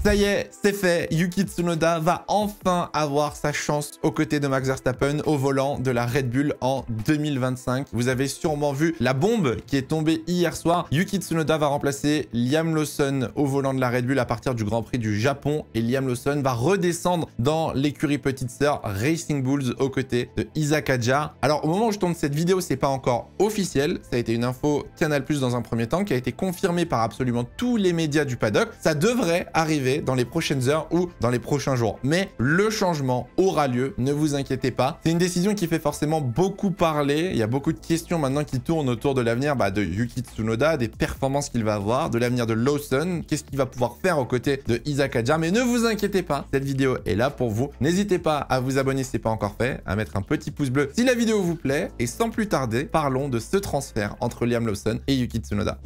Ça y est, c'est fait. Yuki Tsunoda va enfin avoir sa chance aux côtés de Max Verstappen au volant de la Red Bull en 2025. Vous avez sûrement vu la bombe qui est tombée hier soir. Yuki Tsunoda va remplacer Liam Lawson au volant de la Red Bull à partir du Grand Prix du Japon et Liam Lawson va redescendre dans l'écurie petite sœur Racing Bulls aux côtés de Isaac Hadjar. Alors au moment où je tourne cette vidéo, c'est pas encore officiel. Ça a été une info Canal+ dans un premier temps qui a été confirmée par absolument tous les médias du paddock. Ça devrait arriver dans les prochaines heures ou dans les prochains jours. Mais le changement aura lieu, ne vous inquiétez pas. C'est une décision qui fait forcément beaucoup parler. Il y a beaucoup de questions maintenant qui tournent autour de l'avenir de Yuki Tsunoda, des performances qu'il va avoir, de l'avenir de Lawson, qu'est-ce qu'il va pouvoir faire aux côtés de Isaac Hadjar. Mais ne vous inquiétez pas, cette vidéo est là pour vous. N'hésitez pas à vous abonner si ce n'est pas encore fait, à mettre un petit pouce bleu si la vidéo vous plaît. Et sans plus tarder, parlons de ce transfert entre Liam Lawson et Yuki Tsunoda.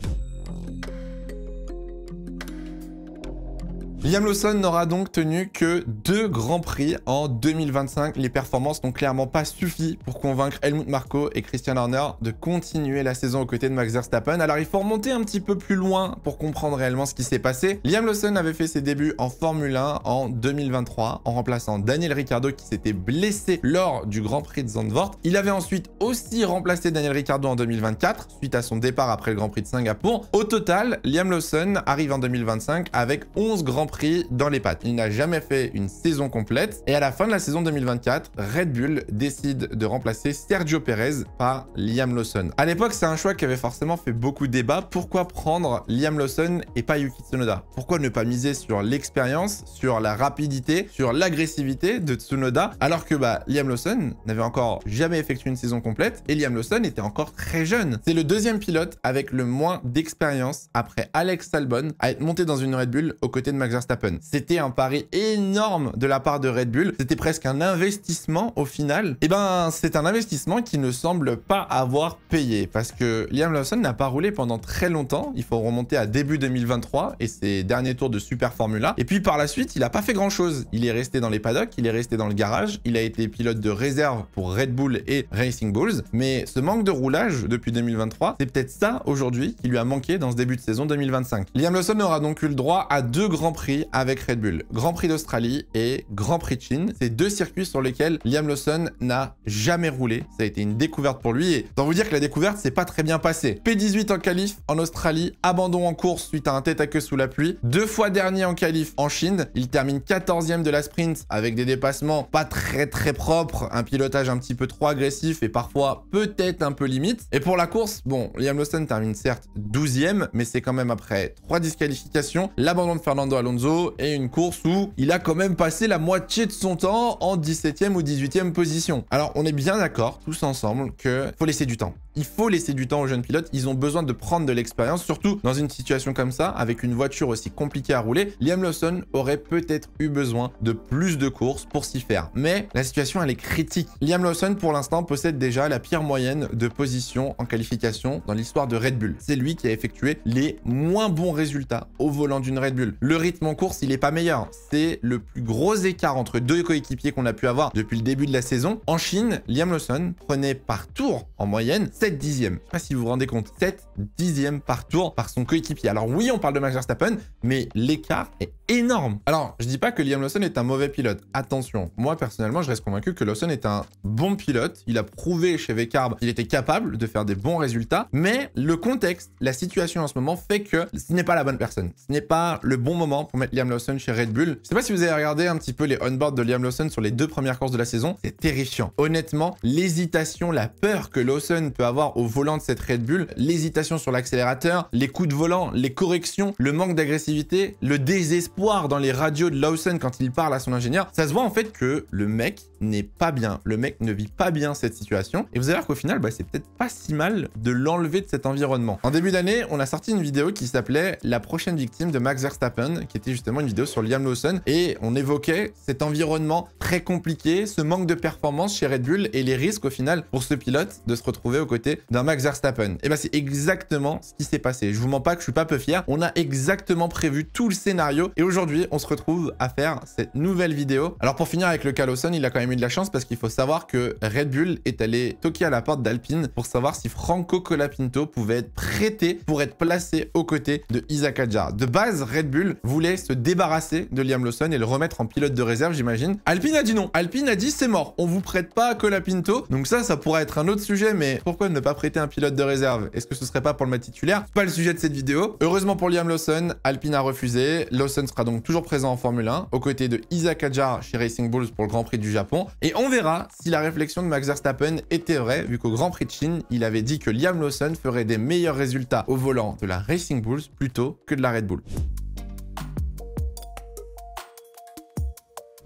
Liam Lawson n'aura donc tenu que 2 grands prix en 2025. Les performances n'ont clairement pas suffi pour convaincre Helmut Marko et Christian Horner de continuer la saison aux côtés de Max Verstappen. Alors il faut remonter un petit peu plus loin pour comprendre réellement ce qui s'est passé. Liam Lawson avait fait ses débuts en Formule 1 en 2023 en remplaçant Daniel Ricciardo qui s'était blessé lors du Grand Prix de Zandvoort. Il avait ensuite aussi remplacé Daniel Ricciardo en 2024 suite à son départ après le Grand Prix de Singapour. Au total, Liam Lawson arrive en 2025 avec 11 Grands Prix dans les pattes. Il n'a jamais fait une saison complète et à la fin de la saison 2024, Red Bull décide de remplacer Sergio Perez par Liam Lawson. À l'époque, c'est un choix qui avait forcément fait beaucoup de débats. Pourquoi prendre Liam Lawson et pas Yuki Tsunoda? Pourquoi ne pas miser sur l'expérience, sur la rapidité, sur l'agressivité de Tsunoda alors que Liam Lawson n'avait encore jamais effectué une saison complète et Liam Lawson était encore très jeune. C'est le deuxième pilote avec le moins d'expérience après Alex Albon à être monté dans une Red Bull aux côtés de Max Verstappen. C'était un pari énorme de la part de Red Bull. C'était presque un investissement au final. Et c'est un investissement qui ne semble pas avoir payé parce que Liam Lawson n'a pas roulé pendant très longtemps. Il faut remonter à début 2023 et ses derniers tours de Super Formula. Et puis par la suite, il n'a pas fait grand chose. Il est resté dans les paddocks, il est resté dans le garage. Il a été pilote de réserve pour Red Bull et Racing Bulls. Mais ce manque de roulage depuis 2023, c'est peut-être ça aujourd'hui qui lui a manqué dans ce début de saison 2025. Liam Lawson aura donc eu le droit à 2 grands prix avec Red Bull. Grand Prix d'Australie et Grand Prix de Chine. C'est 2 circuits sur lesquels Liam Lawson n'a jamais roulé. Ça a été une découverte pour lui et sans vous dire que la découverte s'est pas très bien passée. P18 en qualif en Australie, abandon en course suite à un tête-à-queue sous la pluie. 2 fois dernier en qualif en Chine. Il termine 14e de la sprint avec des dépassements pas très propres, un pilotage un petit peu trop agressif et parfois peut-être un peu limite. Et pour la course, Liam Lawson termine certes 12e, mais c'est quand même après 3 disqualifications, l'abandon de Fernando Alonso et une course où il a quand même passé la moitié de son temps en 17e ou 18e position. Alors on est bien d'accord tous ensemble que faut laisser du temps. Il faut laisser du temps aux jeunes pilotes, ils ont besoin de prendre de l'expérience, surtout dans une situation comme ça, avec une voiture aussi compliquée à rouler. Liam Lawson aurait peut-être eu besoin de plus de courses pour s'y faire. Mais la situation elle est critique. Liam Lawson pour l'instant possède déjà la pire moyenne de position en qualification dans l'histoire de Red Bull. C'est lui qui a effectué les moins bons résultats au volant d'une Red Bull. Le rythme en course, il est pas meilleur. C'est le plus gros écart entre 2 coéquipiers qu'on a pu avoir depuis le début de la saison. En Chine, Liam Lawson prenait par tour en moyenne 7 dixièmes. Je sais pas si vous vous rendez compte, 7 dixièmes par tour par son coéquipier. Alors oui, on parle de Max Verstappen, mais l'écart est énorme. Alors, je dis pas que Liam Lawson est un mauvais pilote. Attention, moi personnellement, je reste convaincu que Lawson est un bon pilote. Il a prouvé chez Vcarb qu'il était capable de faire des bons résultats, mais le contexte, la situation en ce moment fait que ce n'est pas la bonne personne. Ce n'est pas le bon moment pour mettre Liam Lawson chez Red Bull. Je sais pas si vous avez regardé un petit peu les on-board de Liam Lawson sur les 2 premières courses de la saison. C'est terrifiant. Honnêtement, l'hésitation, la peur que Lawson peut avoir au volant de cette Red Bull, l'hésitation sur l'accélérateur, les coups de volant, les corrections, le manque d'agressivité, le désespoir dans les radios de Lawson quand il parle à son ingénieur, ça se voit en fait que le mec n'est pas bien. Le mec ne vit pas bien cette situation. Et vous allez voir qu'au final, c'est peut-être pas si mal de l'enlever de cet environnement. En début d'année, on a sorti une vidéo qui s'appelait « La prochaine victime de Max Verstappen », qui était justement une vidéo sur Liam Lawson. Et on évoquait cet environnement très compliqué, ce manque de performance chez Red Bull et les risques au final pour ce pilote de se retrouver aux côtés côté d'un Max Verstappen. Et bah c'est exactement ce qui s'est passé. Je vous mens pas que je suis pas peu fier. On a exactement prévu tout le scénario et aujourd'hui on se retrouve à faire cette nouvelle vidéo. Alors pour finir avec le cas Lawson, il a quand même eu de la chance parce qu'il faut savoir que Red Bull est allé toquer à la porte d'Alpine pour savoir si Franco Colapinto pouvait être prêté pour être placé aux côtés de Isack Hadjar. De base, Red Bull voulait se débarrasser de Liam Lawson et le remettre en pilote de réserve, j'imagine. Alpine a dit non. Alpine a dit c'est mort. On vous prête pas Colapinto. Donc ça pourrait être un autre sujet, mais pourquoi ne pas prêter un pilote de réserve? Est-ce que ce serait pas pour le mettre titulaire? C'est pas le sujet de cette vidéo. Heureusement pour Liam Lawson, Alpine a refusé. Lawson sera donc toujours présent en Formule 1 aux côtés de Isack Hadjar chez Racing Bulls pour le Grand Prix du Japon. Et on verra si la réflexion de Max Verstappen était vraie, vu qu'au Grand Prix de Chine, il avait dit que Liam Lawson ferait des meilleurs résultats au volant de la Racing Bulls plutôt que de la Red Bull.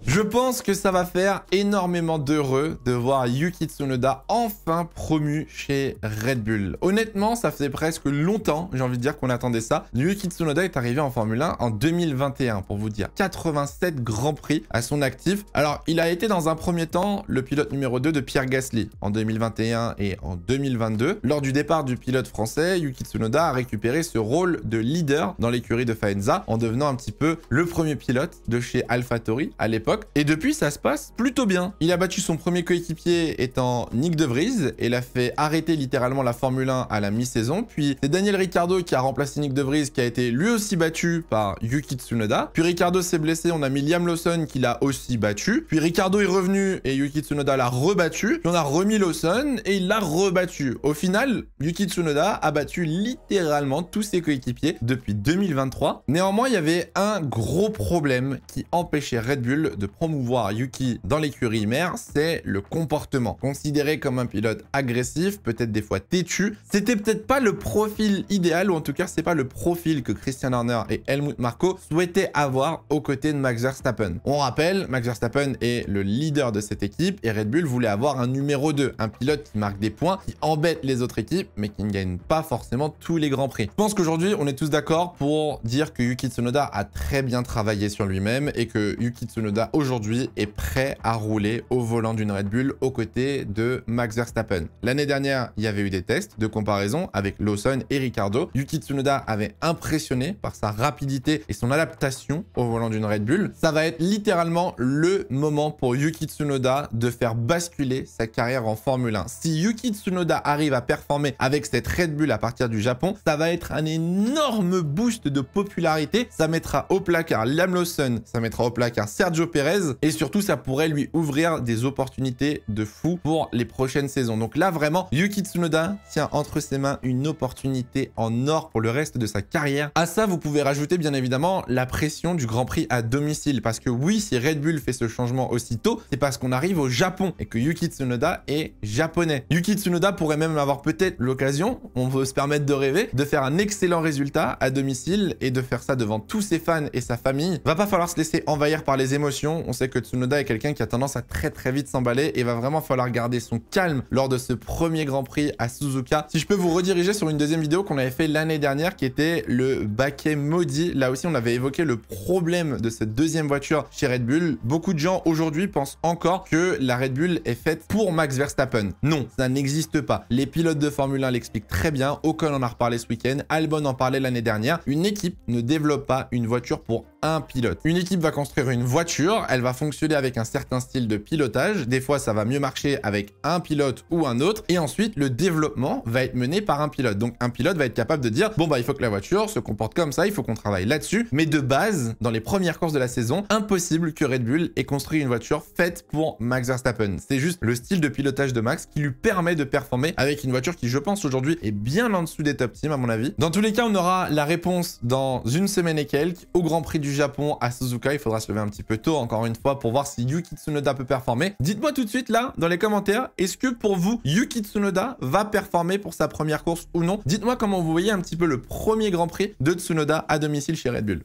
Je pense que ça va faire énormément d'heureux de voir Yuki Tsunoda enfin promu chez Red Bull. Honnêtement, ça faisait presque longtemps, j'ai envie de dire, qu'on attendait ça. Yuki Tsunoda est arrivé en Formule 1 en 2021, pour vous dire. 87 Grands Prix à son actif. Alors, il a été dans un premier temps le pilote numéro 2 de Pierre Gasly en 2021 et en 2022. Lors du départ du pilote français, Yuki Tsunoda a récupéré ce rôle de leader dans l'écurie de Faenza en devenant un petit peu le premier pilote de chez AlphaTauri à l'époque. Et depuis, ça se passe plutôt bien. Il a battu son premier coéquipier étant Nyck de Vries et l'a fait arrêter littéralement la Formule 1 à la mi-saison. Puis c'est Daniel Ricciardo qui a remplacé Nyck de Vries qui a été lui aussi battu par Yuki Tsunoda. Puis Ricciardo s'est blessé, on a mis Liam Lawson qui l'a aussi battu. Puis Ricciardo est revenu et Yuki Tsunoda l'a rebattu. Puis on a remis Lawson et il l'a rebattu. Au final, Yuki Tsunoda a battu littéralement tous ses coéquipiers depuis 2023. Néanmoins, il y avait un gros problème qui empêchait Red Bull de promouvoir Yuki dans l'écurie mère, c'est le comportement. Considéré comme un pilote agressif, peut-être des fois têtu, c'était peut-être pas le profil idéal, ou en tout cas c'est pas le profil que Christian Horner et Helmut Marko souhaitaient avoir aux côtés de Max Verstappen. On rappelle, Max Verstappen est le leader de cette équipe et Red Bull voulait avoir un numéro 2, un pilote qui marque des points, qui embête les autres équipes, mais qui ne gagne pas forcément tous les grands prix. Je pense qu'aujourd'hui on est tous d'accord pour dire que Yuki Tsunoda a très bien travaillé sur lui-même et que Yuki Tsunoda aujourd'hui est prêt à rouler au volant d'une Red Bull aux côtés de Max Verstappen. L'année dernière, il y avait eu des tests de comparaison avec Lawson et Ricciardo. Yuki Tsunoda avait impressionné par sa rapidité et son adaptation au volant d'une Red Bull. Ça va être littéralement le moment pour Yuki Tsunoda de faire basculer sa carrière en Formule 1. Si Yuki Tsunoda arrive à performer avec cette Red Bull à partir du Japon, ça va être un énorme boost de popularité. Ça mettra au placard Liam Lawson, ça mettra au placard Sergio Perez et surtout ça pourrait lui ouvrir des opportunités de fou pour les prochaines saisons. Donc là vraiment, Yuki Tsunoda tient entre ses mains une opportunité en or pour le reste de sa carrière. À ça, vous pouvez rajouter bien évidemment la pression du Grand Prix à domicile parce que oui, si Red Bull fait ce changement aussitôt, c'est parce qu'on arrive au Japon et que Yuki Tsunoda est japonais. Yuki Tsunoda pourrait même avoir peut-être l'occasion, on peut se permettre de rêver, de faire un excellent résultat à domicile et de faire ça devant tous ses fans et sa famille. Va pas falloir se laisser envahir par les émotions. On sait que Tsunoda est quelqu'un qui a tendance à très vite s'emballer et va vraiment falloir garder son calme lors de ce premier Grand Prix à Suzuka. Si je peux vous rediriger sur une deuxième vidéo qu'on avait fait l'année dernière qui était le baquet maudit. Là aussi, on avait évoqué le problème de cette deuxième voiture chez Red Bull. Beaucoup de gens aujourd'hui pensent encore que la Red Bull est faite pour Max Verstappen. Non, ça n'existe pas. Les pilotes de Formule 1 l'expliquent très bien. Ocon en a reparlé ce week-end. Albon en parlait l'année dernière. Une équipe ne développe pas une voiture pour un pilote. Une équipe va construire une voiture, elle va fonctionner avec un certain style de pilotage. Des fois, ça va mieux marcher avec un pilote ou un autre. Et ensuite, le développement va être mené par un pilote. Donc, un pilote va être capable de dire, bon, bah, il faut que la voiture se comporte comme ça, il faut qu'on travaille là-dessus. Mais de base, dans les premières courses de la saison, impossible que Red Bull ait construit une voiture faite pour Max Verstappen. C'est juste le style de pilotage de Max qui lui permet de performer avec une voiture qui, je pense, aujourd'hui, est bien en dessous des top teams, à mon avis. Dans tous les cas, on aura la réponse dans une semaine et quelques au Grand Prix du Japon à Suzuka. Il faudra se lever un petit peu tôt, encore une fois, pour voir si Yuki Tsunoda peut performer. Dites-moi tout de suite, là, dans les commentaires, est-ce que pour vous, Yuki Tsunoda va performer pour sa première course ou non? Dites-moi comment vous voyez un petit peu le premier Grand Prix de Tsunoda à domicile chez Red Bull.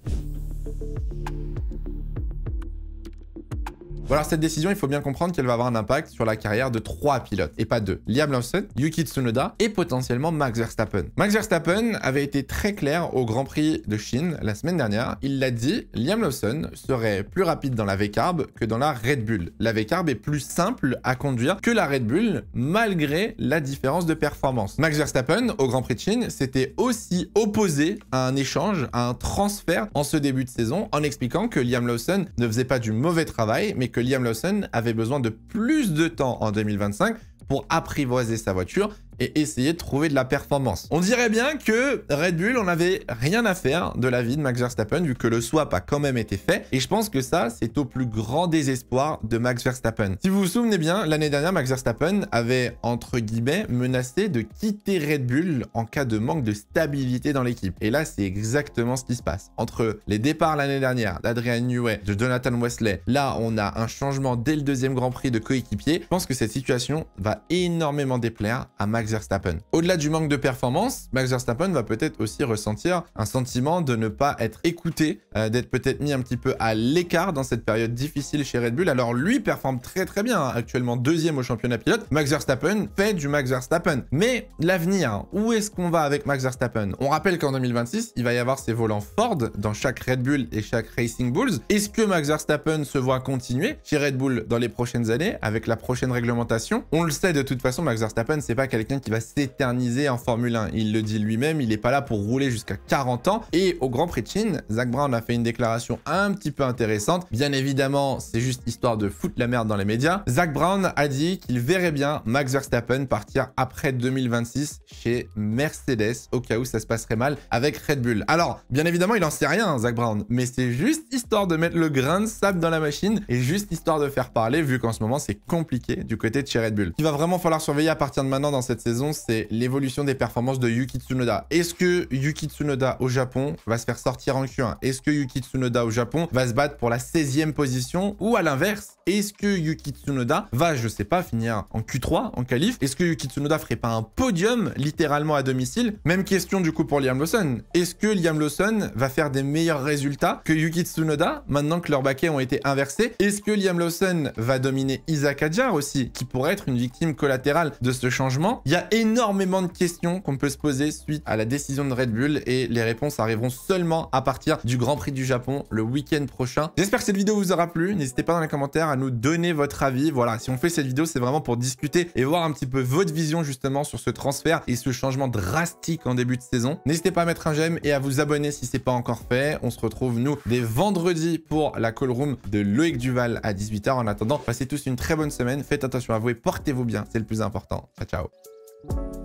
Bon, alors cette décision, il faut bien comprendre qu'elle va avoir un impact sur la carrière de 3 pilotes, et pas 2. Liam Lawson, Yuki Tsunoda et potentiellement Max Verstappen. Max Verstappen avait été très clair au Grand Prix de Chine la semaine dernière. Il l'a dit, Liam Lawson serait plus rapide dans la V-Carb que dans la Red Bull. La V-Carb est plus simple à conduire que la Red Bull, malgré la différence de performance. Max Verstappen, au Grand Prix de Chine, s'était aussi opposé à un échange, à un transfert en ce début de saison, en expliquant que Liam Lawson ne faisait pas du mauvais travail, mais que Liam Lawson avait besoin de plus de temps en 2025 pour apprivoiser sa voiture et essayer de trouver de la performance. On dirait bien que Red Bull, on n'avait rien à faire de la vie de Max Verstappen vu que le swap a quand même été fait. Et je pense que ça, c'est au plus grand désespoir de Max Verstappen. Si vous vous souvenez bien, l'année dernière, Max Verstappen avait, entre guillemets, menacé de quitter Red Bull en cas de manque de stabilité dans l'équipe. Et là, c'est exactement ce qui se passe. Entre les départs l'année dernière d'Adrian Newey, de Jonathan Wesley, là, on a un changement dès le deuxième Grand Prix de coéquipier. Je pense que cette situation va énormément déplaire à Max Verstappen. Au-delà du manque de performance, Max Verstappen va peut-être aussi ressentir un sentiment de ne pas être écouté, d'être peut-être mis un petit peu à l'écart dans cette période difficile chez Red Bull. Alors lui performe très bien, actuellement deuxième au championnat pilote. Max Verstappen fait du Max Verstappen. Mais l'avenir, où est-ce qu'on va avec Max Verstappen? On rappelle qu'en 2026, il va y avoir ses volants Ford dans chaque Red Bull et chaque Racing Bulls. Est-ce que Max Verstappen se voit continuer chez Red Bull dans les prochaines années avec la prochaine réglementation? On le sait de toute façon, Max Verstappen, c'est pas quelqu'un qui va s'éterniser en Formule 1. Il le dit lui-même, il n'est pas là pour rouler jusqu'à 40 ans. Et au Grand Prix de Chine, Zak Brown a fait une déclaration un petit peu intéressante. Bien évidemment, c'est juste histoire de foutre la merde dans les médias. Zak Brown a dit qu'il verrait bien Max Verstappen partir après 2026 chez Mercedes, au cas où ça se passerait mal avec Red Bull. Alors, bien évidemment, il en sait rien, Zak Brown, mais c'est juste histoire de mettre le grain de sable dans la machine et juste histoire de faire parler, vu qu'en ce moment, c'est compliqué du côté de chez Red Bull. Ce qu'il va vraiment falloir surveiller à partir de maintenant dans cette saison, c'est l'évolution des performances de Yuki Tsunoda. Est-ce que Yuki Tsunoda au Japon va se faire sortir en Q1? Est-ce que Yuki Tsunoda au Japon va se battre pour la 16e position? Ou à l'inverse, est-ce que Yuki Tsunoda va, je sais pas, finir en Q3, en qualif? Est-ce que Yuki Tsunoda ferait pas un podium littéralement à domicile? Même question du coup pour Liam Lawson. Est-ce que Liam Lawson va faire des meilleurs résultats que Yuki Tsunoda maintenant que leurs baquets ont été inversés? Est-ce que Liam Lawson va dominer Isaac Hadjar aussi, qui pourrait être une victime collatérale de ce changement? Il y a énormément de questions qu'on peut se poser suite à la décision de Red Bull et les réponses arriveront seulement à partir du Grand Prix du Japon le week-end prochain. J'espère que cette vidéo vous aura plu. N'hésitez pas dans les commentaires à nous donner votre avis. Voilà, si on fait cette vidéo, c'est vraiment pour discuter et voir un petit peu votre vision justement sur ce transfert et ce changement drastique en début de saison. N'hésitez pas à mettre un j'aime et à vous abonner si c'est pas encore fait. On se retrouve, nous, dès vendredi pour la call room de Loïc Duval à 18 h. En attendant, passez tous une très bonne semaine. Faites attention à vous et portez-vous bien. C'est le plus important. Ciao, ciao.